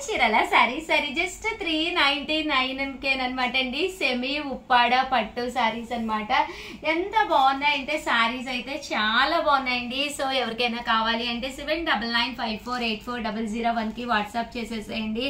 చీరల sorry just 399 అనమాట అండి. సెమీ ఉప్పాడ పట్టు సారీస్ అనమాట. ఎంత బాగున్నాయంటే సారీస్ అయితే చాలా బాగున్నాయండి. సో ఎవరికైనా కావాలి అంటే 7995484001 కి వాట్సాప్ చేసేసేయండి.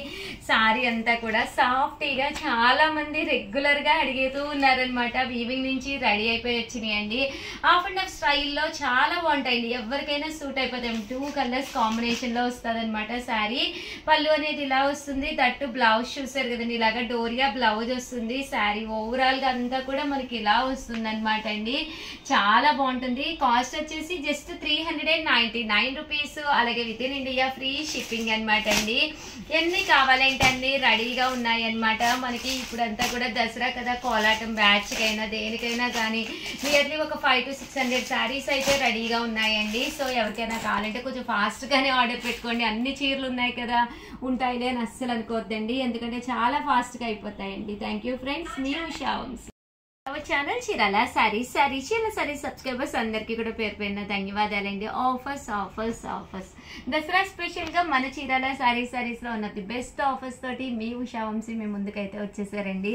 సారీ అంతా కూడా సాఫ్టీగా చాలా మంది రెగ్యులర్ గా అడిగేతూ ఉన్నారనమాట. వీవింగ్ నుంచి రెడీ అయిపోయి వచ్చినాయండి. హాఫ్ అండ్ హాఫ్ స్టైల్లో చాలా బాగుంటాయండి. ఎవరికైనా సూట్ అయిపోతాయి. 2 కలర్స్ కాంబినేషన్ లో వస్తుంది అనమాట. సారీ పళ్ళు అనేది ఇలా వస్తుంది. దట్టు బ్లౌజ్ చూసారు కదండి, ఇలాగా డోరియా బ్లౌజ్ వస్తుంది. శారీ ఓవరాల్ గా అంతా కూడా మనకి ఇలా వస్తుంది అనమాట అండి. చాలా బాగుంటుంది. కాస్ట్ వచ్చేసి జస్ట్ 399 రూపీస్. అలాగే with in India free shipping అనమాట అండి. ఎన్ని కావాలంటే అన్ని రెడీగా ఉన్నాయి అనమాట. మనకి ఇప్పుడంతా కూడా దసరా కదా, కోలాటం బ్యాచ్ కైనా దేనికైనా కానీ నియర్లీ ఒక 500 to 600 శారీస్ అయితే రెడీగా ఉన్నాయండి. సో ఎవరికైనా కావాలంటే కొంచెం ఫాస్ట్ గానే ఆర్డర్ పెట్టుకోండి. అన్ని చీరలు ఉన్నాయి కదా, ఉంటాయిలే అని అస్సలు అనుకోవద్దండి, ఎందుకంటే చాలా ఫాస్ట్ గా అయిపోతాయండి. థ్యాంక్ యూ ఫ్రెండ్స్, మీ Usha Vamshi. Our channel Chirala sarees Chirala saree subscribers అందరికీ కూడా పేరు పేరున ధన్యవాదాలండి. ఆఫర్స్ దసరా స్పెషల్ గా మన చీరాల సారీస్ లో ఉన్న ది బెస్ట్ ఆఫర్స్ తోటి మీ ఉషా వంశీ మేము ముందుకైతే వచ్చేసారండి.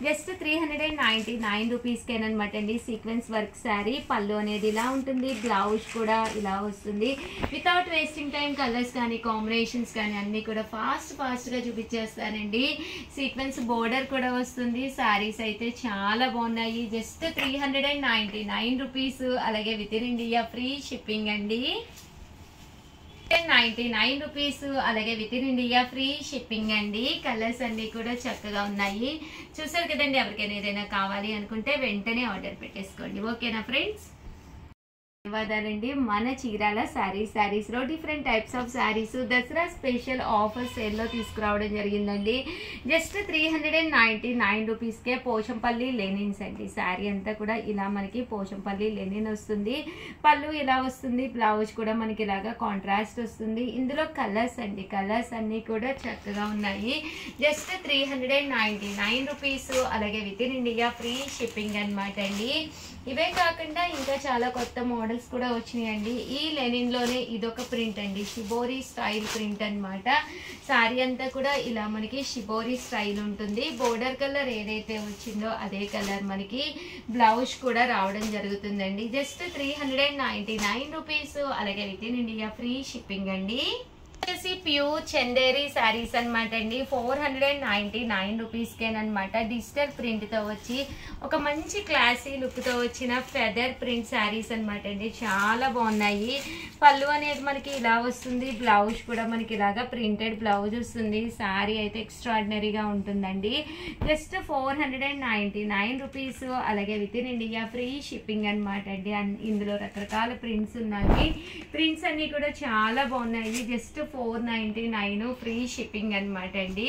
జస్ట్ 399 రూపీస్ కేనమాట అండి. సీక్వెన్స్ వర్క్ శారీ, పళ్ళు అనేది ఇలా ఉంటుంది, బ్లౌజ్ కూడా ఇలా వస్తుంది. వితౌట్ వేస్టింగ్ టైం కలర్స్ కానీ కాంబినేషన్స్ కానీ అన్ని కూడా ఫాస్ట్ గా చూపించేస్తారండి. సీక్వెన్స్ బోర్డర్ కూడా వస్తుంది. శారీస్ అయితే చాలా బాగున్నాయి. Just 399 rupees. అలాగే with in India free shipping అండి. 99 రూపీస్. అలాగే with in India free shipping అండి. కలర్స్ అన్ని కూడా చక్కగా ఉన్నాయి. చూసారు కదండి. ఎవరికైనా ఏదైనా కావాలి అనుకుంటే వెంటనే ఆర్డర్ పెట్టేసుకోండి. ఓకేనా ఫ్రెండ్స్? ధన్యవాదాలండి. మన చీరాల సారీస్ లో different types of saris Dasara special offer sale లో తీసుకురావడం జరిగిందండి. జస్ట్ 399 రూపీస్ కే పోచంపల్లి లెనిన్స్ అండి. శారీ అంతా కూడా ఇలా మనకి పోచంపల్లి లెనిన్ వస్తుంది. పళ్ళు ఇలా వస్తుంది. బ్లౌజ్ కూడా మనకి ఇలాగా కాంట్రాస్ట్ వస్తుంది. ఇందులో కలర్స్ అండి, కలర్స్ అన్ని కూడా చక్కగా ఉన్నాయి. Just 399 rupees. అలాగే with in India free shipping అనమాట అండి. ఇవే కాకుండా ఇంకా చాలా కొత్త మోడల్స్ కూడా వచ్చినాయండి. ఈ లెనిన్ లోనే ఇదొక ప్రింట్ అండి, షిబోరి స్టైల్ ప్రింట్ అనమాట. సారీ అంతా కూడా ఇలా మనకి షిబోరి స్టైల్ ఉంటుంది. బోర్డర్ కలర్ ఏదైతే వచ్చిందో అదే కలర్ మనకి బ్లౌజ్ కూడా రావడం జరుగుతుందండి. Just 399 rupees. అలాగే with in India free shipping అండి. వచ్చేసి ప్యూర్ చందేరి శారీస్ అనమాట అండి. 499 రూపీస్ కేనమాట. డిజిటల్ ప్రింట్ తో వచ్చి ఒక మంచి క్లాసీ లుక్ తో వచ్చిన ఫెదర్ ప్రింట్ శారీస్ అనమాట అండి. చాలా బాగున్నాయి. పళ్ళు అనేది మనకి ఇలా వస్తుంది. బ్లౌజ్ కూడా మనకి ఇలాగా ప్రింటెడ్ బ్లౌజ్ వస్తుంది. శారీ అయితే ఎక్స్ట్రాడినరీగా ఉంటుందండి. Just 499 rupees. అలాగే with in India free shipping అనమాట అండి. ఇందులో రకరకాల ప్రింట్స్ ఉన్నాయి. ప్రింట్స్ అన్ని కూడా చాలా బాగున్నాయి. జస్ట్ 499 ఫ్రీ షిప్పింగ్ అనమాట అండి.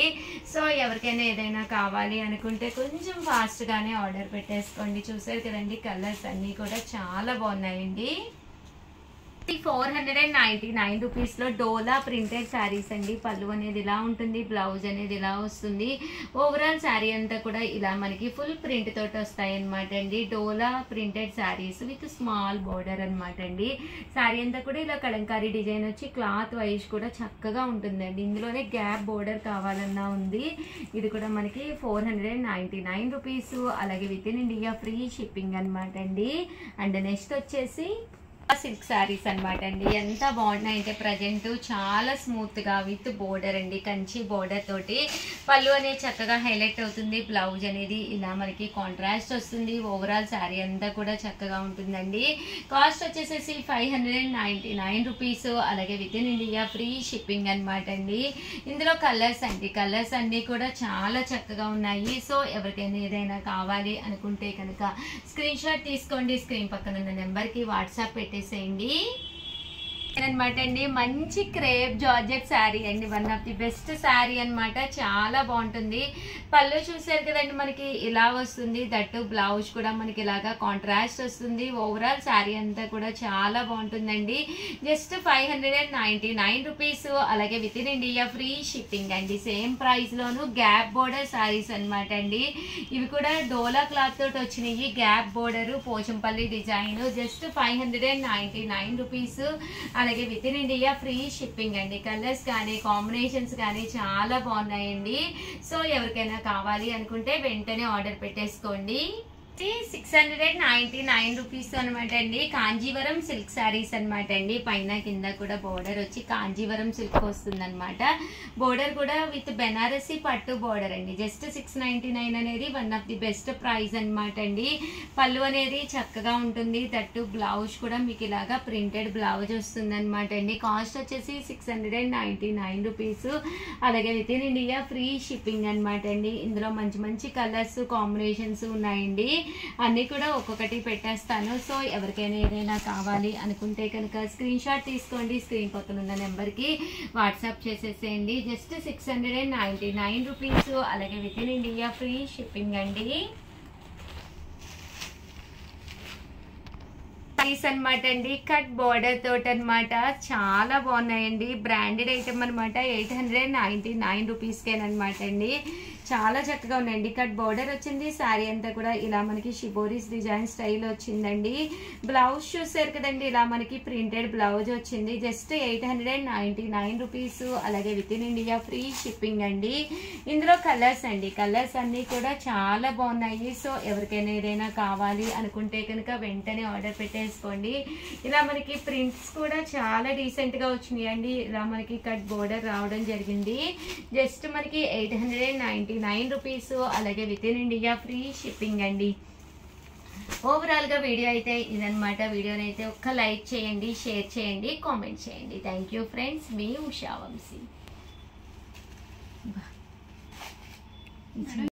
సో ఎవరికైనా ఏదైనా కావాలి అనుకుంటే కొంచెం ఫాస్ట్ గానే ఆర్డర్ పెట్టేసుకోండి. చూసారు కదండి, కలర్స్ అన్ని కూడా చాలా బాగున్నాయండి. 499 రూపీస్ లో డోలా ప్రింటెడ్ శారీస్ అండి. పళ్ళు అనేది ఇలా ఉంటుంది. బ్లౌజ్ అనేది ఇలా వస్తుంది. ఓవరాల్ శారీ అంతా కూడా ఇలా మనకి ఫుల్ ప్రింట్ తోటి వస్తాయి అనమాట అండి. Dola printed saris with small border అనమాట అండి. శారీ అంతా కూడా ఇలా కలంకారీ డిజైన్ వచ్చి క్లాత్ వైజ్ కూడా చక్కగా ఉంటుందండి. ఇందులోనే గ్యాప్ బోర్డర్ కావాలన్నా ఉంది. ఇది కూడా మనకి 499 రూపీస్. అలాగే with in India free shipping అనమాట అండి. అండ్ నెక్స్ట్ వచ్చేసి సిల్క్ శారీస్ అనమాట అండి. ఎంత బాగున్నాయంటే ప్రజెంట్ చాలా స్మూత్ గా విత్ బోర్డర్ అండి, కంచి బోర్డర్ తోటి. పళ్ళు అనేది చక్కగా హైలైట్ అవుతుంది. బ్లౌజ్ అనేది ఇలా మనకి కాంట్రాస్ట్ వస్తుంది. ఓవరాల్ శారీ అంతా కూడా చక్కగా ఉంటుందండి. కాస్ట్ వచ్చేసేసి 599 రూపీస్. అలాగే with in India free shipping అనమాట అండి. ఇందులో కలర్స్ అండి, కలర్స్ అన్ని కూడా చాలా చక్కగా ఉన్నాయి. సో ఎవరికైనా ఏదైనా కావాలి అనుకుంటే కనుక స్క్రీన్ షాట్ తీసుకోండి. స్క్రీన్ పక్కన ఉన్న నెంబర్ కి వాట్సాప్ పెట్టేసేయండి అనమాట అండి. మంచి క్రేప్ జార్జెట్ శారీ అండి. One of the best sari అనమాట. చాలా బాగుంటుంది. పళ్ళు చూసారు కదండి, మనకి ఇలా వస్తుంది. దట్టు బ్లౌజ్ కూడా మనకి ఇలాగా కాంట్రాస్ట్ వస్తుంది. ఓవరాల్ శారీ అంతా కూడా చాలా బాగుంటుందండి. Just 599 rupees. అలాగే with in India free shipping అండి. సేమ్ ప్రైస్ లోను గ్యాప్ బోర్డర్ శారీస్ అనమాట అండి. ఇవి కూడా డోలా క్లాత్ తోటి వచ్చినాయి. Gap border Pochampally design. Just 599 rupees. అలాగే with in India free shipping అండి. కలర్స్ కానీ కాంబినేషన్స్ కానీ చాలా బాగున్నాయండి. సో ఎవరికైనా కావాలి అనుకుంటే వెంటనే ఆర్డర్ పెట్టేసుకోండి. 699 రూపీస్ అనమాట అండి. కాంజీవరం సిల్క్ శారీస్ అనమాట అండి. పైన కింద కూడా బోర్డర్ వచ్చి కాంజీవరం సిల్క్ వస్తుంది అనమాట. బోర్డర్ కూడా విత్ బెనారసీ పట్టు బోర్డర్ అండి. జస్ట్ 699 అనేది one of the best price అనమాట అండి. పళ్ళు అనేది చక్కగా ఉంటుంది. తట్టు బ్లౌజ్ కూడా మీకు ఇలాగా ప్రింటెడ్ బ్లౌజ్ వస్తుంది అనమాట అండి. కాస్ట్ వచ్చేసి 699 రూపీస్. అలాగే with in India free shipping అనమాట అండి. ఇందులో మంచి మంచి కలర్స్ కాంబినేషన్స్ ఉన్నాయండి. అన్ని కూడా ఒక్కొక్కటి పెట్టేస్తాను. సో ఎవరికైనా ఏదైనా కావాలి అనుకుంటే కనుక స్క్రీన్ షాట్ తీసుకోండి. స్క్రీన్ పక్కన ఉన్న నెంబర్కి వాట్సాప్ చేసేసేయండి. Just 699 rupees. అలాగే with in India free shipping అండి. అనమాట అండి. కట్ బోర్డర్ తోటి అనమాట. చాలా బాగున్నాయండి. బ్రాండెడ్ ఐటమ్ అనమాట. 899 రూపీస్కేనమాట అండి. చాలా చక్కగా ఉన్నాయండి. కట్ బోర్డర్ వచ్చింది. శారీ అంతా కూడా ఇలా మనకి షిబోరీస్ డిజైన్ స్టైల్ వచ్చిందండి. బ్లౌజ్ చూసారు కదండి, ఇలా మనకి ప్రింటెడ్ బ్లౌజ్ వచ్చింది. Just 899 rupees. అలాగే with in India free shipping అండి. ఇందులో కలర్స్ అండి. కలర్స్ అన్నీ కూడా చాలా బాగున్నాయి. సో ఎవరికైనా ఏదైనా కావాలి అనుకుంటే కనుక వెంటనే ఆర్డర్ పెట్టేసుకోండి. ఇలా మనకి ప్రింట్స్ కూడా చాలా డీసెంట్ గా వచ్చినాయండి. ఇలా మనకి కట్ బోర్డర్ రావడం జరిగింది. జస్ట్ మనకి 899 రూపీస్. అలాగే with in India free shipping అండి. ఓవరాల్ గా వీడియో అయితే ఇదనమాట. వీడియోని అయితే ఒక్క లైక్ చేయండి, షేర్ చేయండి, కామెంట్ చేయండి. Thank you friends. మీ ఉషా వంశీ.